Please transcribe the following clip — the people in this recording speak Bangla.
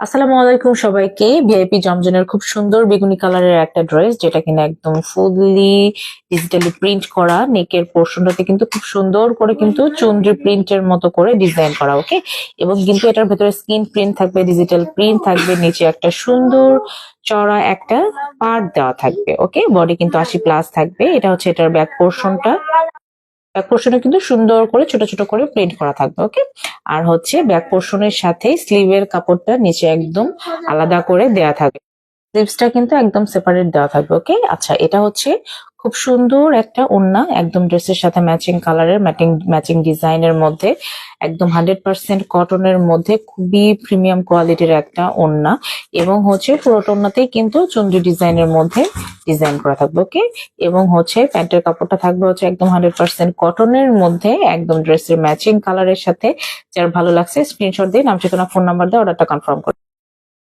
আসসালামু আলাইকুম সবাইকে। ভিআইপি জমজনের খুব সুন্দর বেগুনি কালারের একটা ড্রেস, যেটা কিনা একদম ফুললি ডিজিটালি প্রিন্ট করা। নেকের পোর্শনটাতে কিন্তু খুব সুন্দর করে কিন্তু চুনরি প্রিন্টের মতো করে ডিজাইন করা। ওকে, এবং কিন্তু এটার ভেতরে স্ক্রিন প্রিন্ট থাকবে, ডিজিটাল প্রিন্ট থাকবে, নিচে একটা সুন্দর চড়া একটা পাড় দেওয়া থাকবে। ওকে, বডি কিন্তু 80+ থাকবে। এটা হচ্ছে এটার ব্যাক পোর্শনটা। ব্যাক পোর্শনে কিন্তু সুন্দর করে ছোট ছোট করে প্রিন্ট করা থাকবে। ওকে, আর হচ্ছে ব্যাক পোর্শনের সাথে স্লিভের কাপড়টা নিচে একদম আলাদা করে দেয়া থাকবে। স্লিভসটা কিন্তু একদম সেপারেট দেওয়া থাকবে। ওকে, আচ্ছা, এটা হচ্ছে খুব সুন্দর একটা ওড়না, একদম ড্রেসের সাথে ম্যাচিং কালারের, ম্যাচিং ম্যাচিং ডিজাইনের মধ্যে, একদম 100% কটনের মধ্যে খুবই প্রিমিয়াম কোয়ালিটির একটা ওড়না। এবং হচ্ছে পুরো ওড়নাতেই কিন্তু চুনরি ডিজাইনের মধ্যে ডিজাইন করা থাকবে। ওকে, এবং হচ্ছে প্যান্টের কাপড়টা থাকবে হচ্ছে একদম 100% কটনের মধ্যে, একদম ড্রেসের ম্যাচিং কালারের সাথে। যার ভালো লাগছে স্ক্রিনশট দিয়ে নাম ঠিকানা ফোন নাম্বার দিয়ে অর্ডারটা কনফার্ম করুন।